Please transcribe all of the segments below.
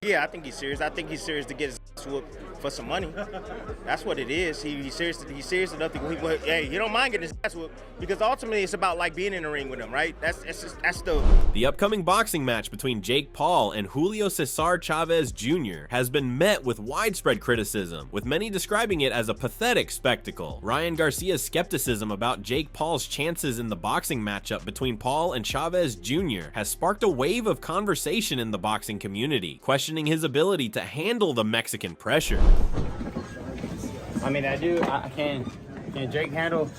Yeah, I think he's serious. I think he's serious to get his ass whooped for some money. That's what it is. He's serious enough to. Hey, he don't mind getting his ass whooped because ultimately it's about like being in the ring with him, right? That's the. The upcoming boxing match between Jake Paul and Julio Cesar Chavez Jr. has been met with widespread criticism, with many describing it as a pathetic spectacle. Ryan Garcia's skepticism about Jake Paul's chances in the boxing matchup between Paul and Chavez Jr. has sparked a wave of conversation in the boxing community, questioning his ability to handle the Mexican pressure. I mean, can Jake handle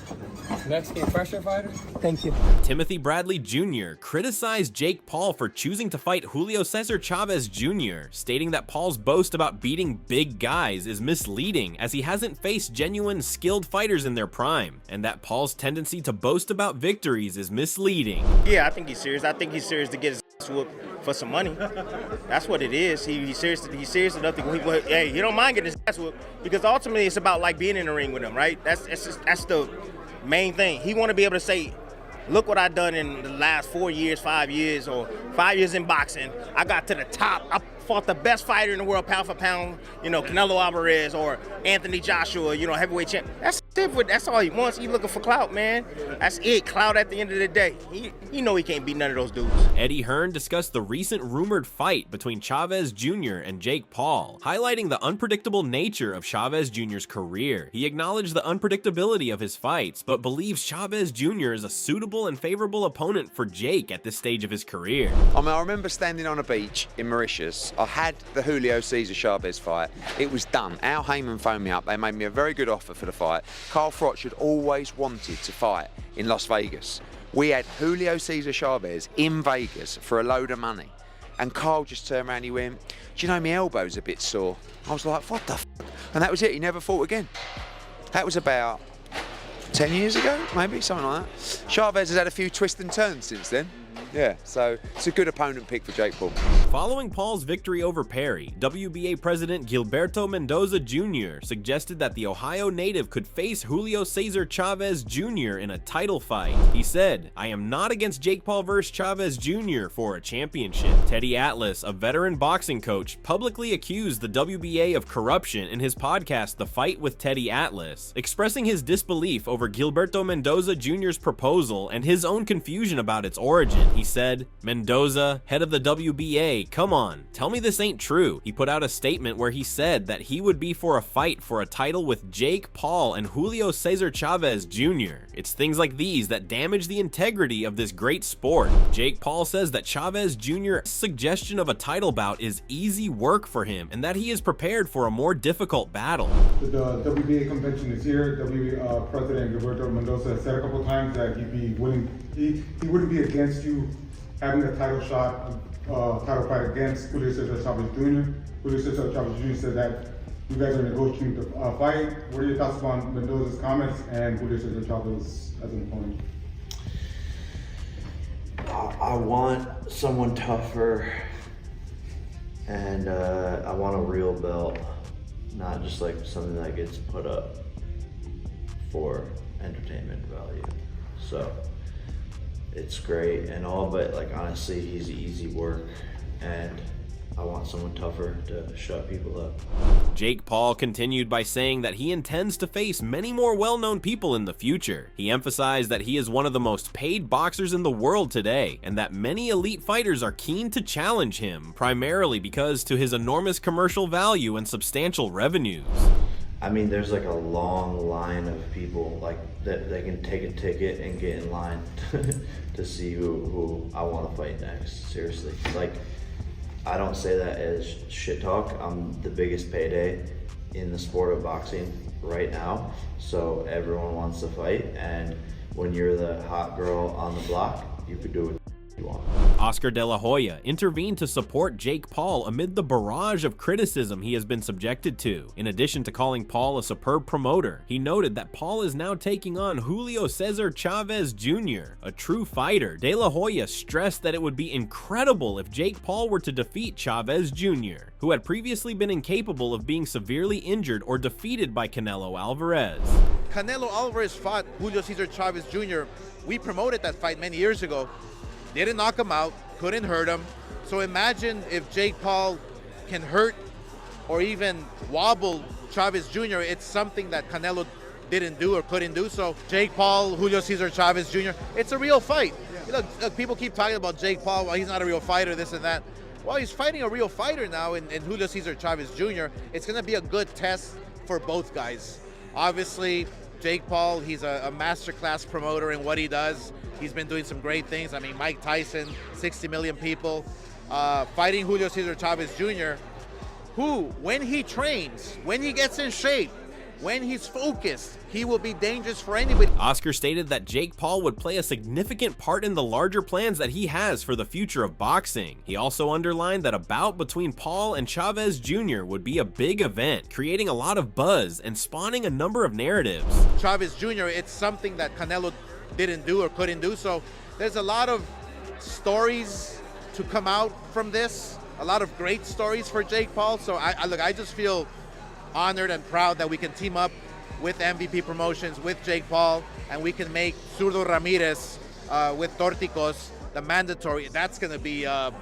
Mexican pressure fighter? Thank you. Timothy Bradley Jr. criticized Jake Paul for choosing to fight Julio Cesar Chavez Jr., stating that Paul's boast about beating big guys is misleading as he hasn't faced genuine skilled fighters in their prime, and that Paul's tendency to boast about victories is misleading. Yeah, I think he's serious. I think he's serious to get his ass whooped for some money. That's what it is. He's serious enough to. Hey, he don't mind getting his ass whooped because ultimately it's about like being in the ring with him, right? That's the main thing. He want to be able to say, look what I've done in the last 4 years, 5 years, or 5 years in boxing. I got to the top. I fought the best fighter in the world, pound for pound, Canelo Alvarez or Anthony Joshua, heavyweight champ. That's different. That's all he wants. He looking for clout, man. That's it. Clout at the end of the day. He know he can't beat none of those dudes. Eddie Hearn discussed the recent rumored fight between Chavez Jr. and Jake Paul, highlighting the unpredictable nature of Chavez Jr.'s career. He acknowledged the unpredictability of his fights, but believes Chavez Jr. is a suitable and favorable opponent for Jake at this stage of his career. I remember standing on a beach in Mauritius. I had the Julio Cesar Chavez fight. It was done. Al Heyman phoned me up. They made me a very good offer for the fight. Carl Froch had always wanted to fight in Las Vegas. We had Julio Cesar Chavez in Vegas for a load of money. And Carl just turned around and he went, do you know my elbow's a bit sore? I was like, what the f***? And that was it. He never fought again. That was about 10 years ago, maybe, something like that. Chavez has had a few twists and turns since then. Yeah, so it's a good opponent pick for Jake Paul. Following Paul's victory over Perry, WBA President Gilberto Mendoza Jr. suggested that the Ohio native could face Julio Cesar Chavez Jr. in a title fight. He said, I am not against Jake Paul vs. Chavez Jr. for a championship. Teddy Atlas, a veteran boxing coach, publicly accused the WBA of corruption in his podcast The Fight with Teddy Atlas, expressing his disbelief over Gilberto Mendoza Jr.'s proposal and his own confusion about its origin. He said, Mendoza, head of the WBA, come on, tell me this ain't true. He put out a statement where he said that he would be for a fight for a title with Jake Paul and Julio Cesar Chavez Jr. It's things like these that damage the integrity of this great sport. Jake Paul says that Chavez Jr.'s suggestion of a title bout is easy work for him and that he is prepared for a more difficult battle. The WBA convention is here. WBA President Gilberto Mendoza has said a couple times that he'd be willing, he wouldn't be against you having a title shot, title fight against Julio Cesar Chavez Jr. Julio Cesar Chavez Jr. said that you guys are negotiating the fight. What are your thoughts on Mendoza's comments and Julio Cesar Chavez as an opponent? I want someone tougher, and I want a real belt, not just like something that gets put up for entertainment value. So it's great and all, but like honestly, he's easy work, and I want someone tougher to shut people up. Jake Paul continued by saying that he intends to face many more well-known people in the future. He emphasized that he is one of the most paid boxers in the world today, and that many elite fighters are keen to challenge him, primarily because to his enormous commercial value and substantial revenues. I mean, there's like a long line of people like that they can take a ticket and get in line to see who I want to fight next. Seriously, like I don't say that as shit talk. I'm the biggest payday in the sport of boxing right now, so everyone wants to fight, and when you're the hot girl on the block, you could do it you want. Oscar De La Hoya intervened to support Jake Paul amid the barrage of criticism he has been subjected to. In addition to calling Paul a superb promoter, he noted that Paul is now taking on Julio Cesar Chavez Jr., a true fighter. De La Hoya stressed that it would be incredible if Jake Paul were to defeat Chavez Jr., who had previously been incapable of being severely injured or defeated by Canelo Alvarez. Canelo Alvarez fought Julio Cesar Chavez Jr. We promoted that fight many years ago. Didn't knock him out, couldn't hurt him. So imagine if Jake Paul can hurt or even wobble Chavez Jr., it's something that Canelo didn't do or couldn't do. So Jake Paul, Julio Cesar Chavez Jr., it's a real fight. Look, people keep talking about Jake Paul, well, he's not a real fighter, this and that. Well, he's fighting a real fighter now in Julio Cesar Chavez Jr. It's going to be a good test for both guys. Obviously, Jake Paul, he's a masterclass promoter in what he does. He's been doing some great things. I mean, Mike Tyson, 60 million people. Fighting Julio Cesar Chavez Jr., who, when he trains, when he gets in shape, when he's focused, he will be dangerous for anybody. Oscar stated that Jake Paul would play a significant part in the larger plans that he has for the future of boxing. He also underlined that a bout between Paul and Chavez Jr. would be a big event, creating a lot of buzz and spawning a number of narratives. Chavez Jr., it's something that Canelo didn't do or couldn't do, so there's a lot of stories to come out from this, a lot of great stories for Jake Paul. So I just feel honored and proud that we can team up with MVP Promotions, with Jake Paul, and we can make Zurdo Ramirez with Torticos the mandatory. That's going to be a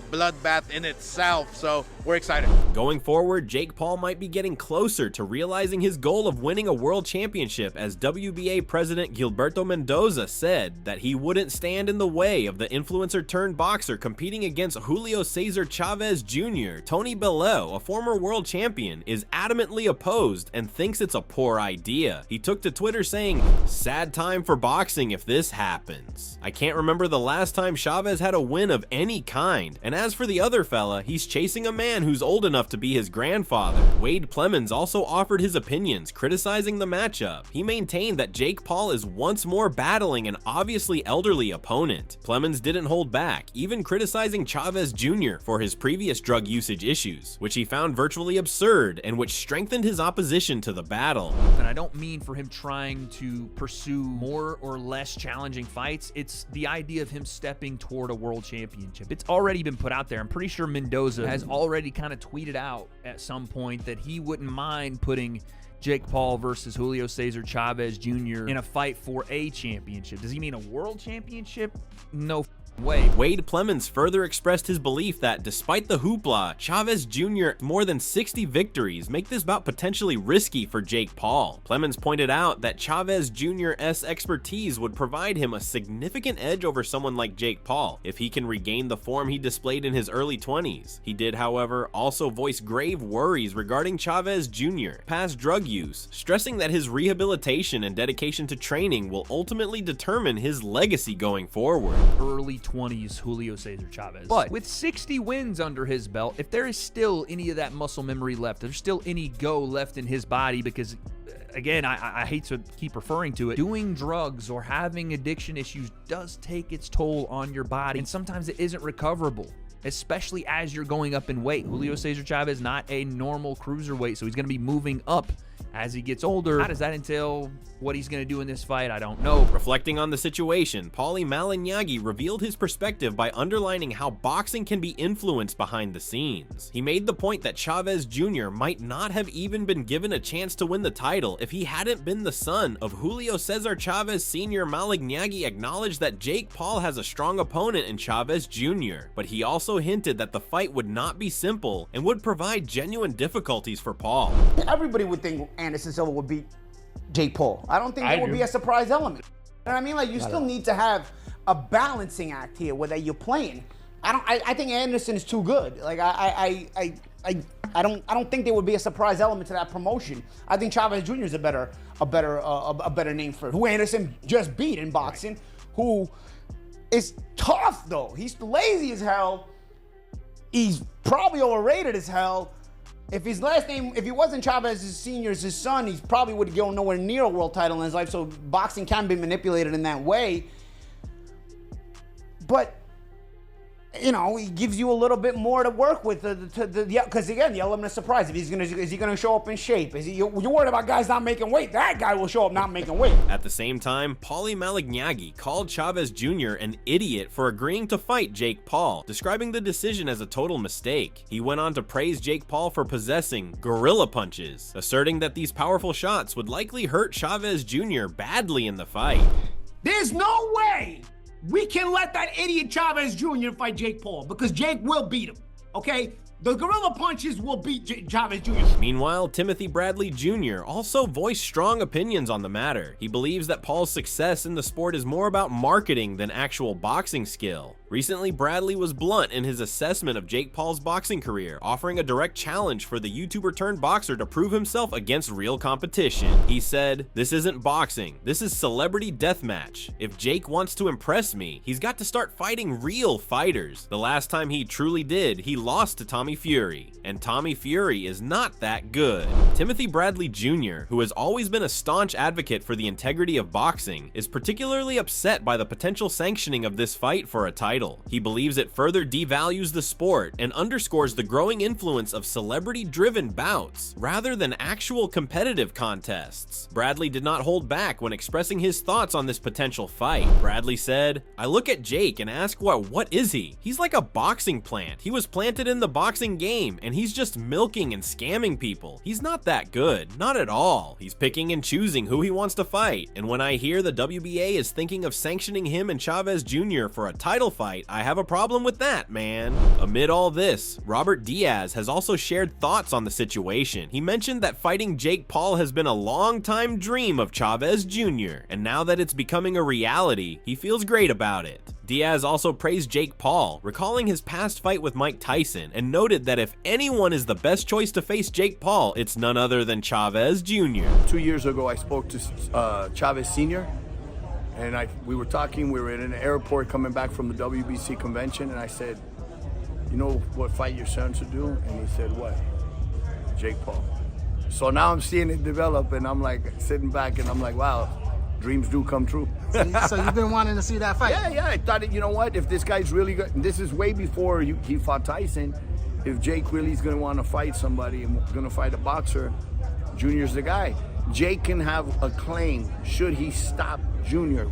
bloodbath in itself, so we're excited. Going forward, Jake Paul might be getting closer to realizing his goal of winning a world championship, as WBA president Gilberto Mendoza said that he wouldn't stand in the way of the influencer-turned-boxer competing against Julio Cesar Chavez Jr. Tony Bellew, a former world champion, is adamantly opposed and thinks it's a poor idea. He took to Twitter saying, "Sad time for boxing if this happens. I can't remember the last time Chavez had a win of any kind, and as for the other fella, he's chasing a man who's old enough to be his grandfather." Wade Plemons also offered his opinions, criticizing the matchup. He maintained that Jake Paul is once more battling an obviously elderly opponent. Plemons didn't hold back, even criticizing Chavez Jr. for his previous drug usage issues, which he found virtually absurd and which strengthened his opposition to the battle. And I don't mean for him trying to pursue more or less challenging fights. It's the idea of him stepping toward a world championship. It's already been put out there. I'm pretty sure Mendoza has already kind of tweeted out at some point that he wouldn't mind putting Jake Paul versus Julio Cesar Chavez Jr. in a fight for a championship. Does he mean a world championship? No way. Wade Plemons further expressed his belief that despite the hoopla, Chavez Jr. more than 60 victories make this bout potentially risky for Jake Paul. Plemons pointed out that Chavez Jr.'s expertise would provide him a significant edge over someone like Jake Paul if he can regain the form he displayed in his early 20s. He did, however, also voice grave worries regarding Chavez Jr.'s past drug use, stressing that his rehabilitation and dedication to training will ultimately determine his legacy going forward. Early 20s Julio Cesar Chavez. But with 60 wins under his belt, if there is still any of that muscle memory left, there's still any go left in his body, because again, I hate to keep referring to it, doing drugs or having addiction issues does take its toll on your body, and sometimes it isn't recoverable, especially as you're going up in weight. Julio Cesar Chavez, not a normal cruiserweight, so he's going to be moving up as he gets older. How does that entail what he's going to do in this fight? I don't know. Reflecting on the situation, Paulie Malignaggi revealed his perspective by underlining how boxing can be influenced behind the scenes. He made the point that Chavez Jr. might not have even been given a chance to win the title if he hadn't been the son of Julio Cesar Chavez Sr. Malignaggi acknowledged that Jake Paul has a strong opponent in Chavez Jr., but he also hinted that the fight would not be simple and would provide genuine difficulties for Paul. Everybody would think Anderson Silva would beat Jake Paul. I don't think there would be a surprise element. You know what I mean? Like, you still need to have a balancing act here where you're playing. I think Anderson is too good. Like, I don't think there would be a surprise element to that promotion. I think Chavez Jr. is a better name for it. Who Anderson just beat in boxing, who is tough though. He's lazy as hell. He's probably overrated as hell. If his last name, if he wasn't Chavez Sr.'s his son, he probably would go nowhere near a world title in his life. So boxing can be manipulated in that way. But, you know, he gives you a little bit more to work with, because again, the element of surprise. If is he gonna show up in shape? You're worried about guys not making weight. That guy will show up not making weight. At the same time, Paulie Malignaggi called Chavez Jr. an idiot for agreeing to fight Jake Paul, describing the decision as a total mistake. He went on to praise Jake Paul for possessing gorilla punches, asserting that these powerful shots would likely hurt Chavez Jr. badly in the fight. There's no way we can let that idiot Chavez Jr. fight Jake Paul, because Jake will beat him, okay? The gorilla punches will beat Chavez Jr. Meanwhile, Timothy Bradley Jr. also voiced strong opinions on the matter. He believes that Paul's success in the sport is more about marketing than actual boxing skill. Recently, Bradley was blunt in his assessment of Jake Paul's boxing career, offering a direct challenge for the YouTuber-turned-boxer to prove himself against real competition. He said, "This isn't boxing, this is celebrity deathmatch. If Jake wants to impress me, he's got to start fighting real fighters. The last time he truly did, he lost to Tommy Fury, and Tommy Fury is not that good." Timothy Bradley Jr., who has always been a staunch advocate for the integrity of boxing, is particularly upset by the potential sanctioning of this fight for a title. He believes it further devalues the sport and underscores the growing influence of celebrity-driven bouts rather than actual competitive contests. Bradley did not hold back when expressing his thoughts on this potential fight. Bradley said, "I look at Jake and ask, what is he? He's like a boxing plant. He was planted in the boxing game, and he's just milking and scamming people. He's not that good, not at all. He's picking and choosing who he wants to fight, and when I hear the WBA is thinking of sanctioning him and Chavez Jr. for a title fight, I have a problem with that, man." Amid all this, Robert Diaz has also shared thoughts on the situation. He mentioned that fighting Jake Paul has been a long-time dream of Chavez Jr., and now that it's becoming a reality, he feels great about it. Diaz also praised Jake Paul, recalling his past fight with Mike Tyson, and noted that if anyone is the best choice to face Jake Paul, it's none other than Chavez Jr. 2 years ago, I spoke to Chavez Sr., and we were talking, we were in an airport coming back from the WBC convention, and I said, "You know what fight your son should do?" And he said, "What?" "Jake Paul." So now I'm seeing it develop, and I'm like sitting back, and I'm like, wow, dreams do come true. So you've been wanting to see that fight? Yeah, I thought, you know what, if this guy's really good, and this is way before he fought Tyson, if Jake really is going to want to fight somebody and going to fight a boxer, Junior's the guy. Jake can have a claim should he stop Junior.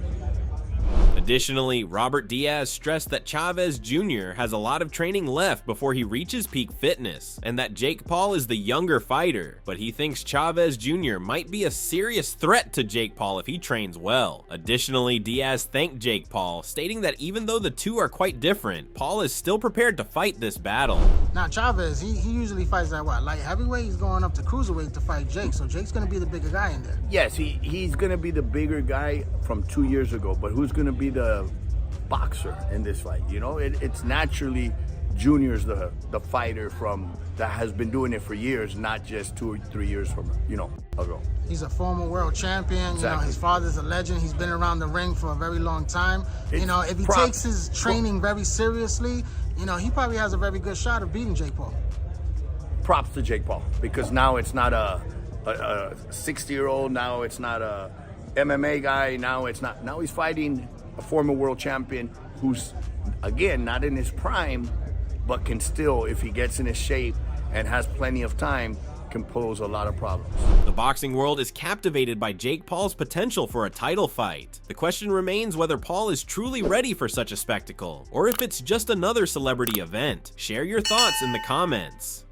Additionally, Robert Diaz stressed that Chavez Jr. has a lot of training left before he reaches peak fitness, and that Jake Paul is the younger fighter, but he thinks Chavez Jr. might be a serious threat to Jake Paul if he trains well. Additionally, Diaz thanked Jake Paul, stating that even though the two are quite different, Paul is still prepared to fight this battle. Now Chavez, he usually fights at what, light heavyweight? He's going up to cruiserweight to fight Jake, so Jake's going to be the bigger guy in there. Yes, he's going to be the bigger guy from 2 years ago, but who's going to be the boxer in this fight? You know, it's naturally Junior's the fighter that has been doing it for years, not just 2 or 3 years from ago. He's a former world champion. Exactly. You know, his father's a legend. He's been around the ring for a very long time. You know, if he takes his training very seriously, you know, he probably has a very good shot of beating Jake Paul. Props to Jake Paul, because now it's not a 60-year-old, now it's not a MMA guy, now he's fighting a former world champion who's, again, not in his prime, but can still, if he gets in his shape and has plenty of time, can pose a lot of problems. The boxing world is captivated by Jake Paul's potential for a title fight. The question remains whether Paul is truly ready for such a spectacle, or if it's just another celebrity event. Share your thoughts in the comments.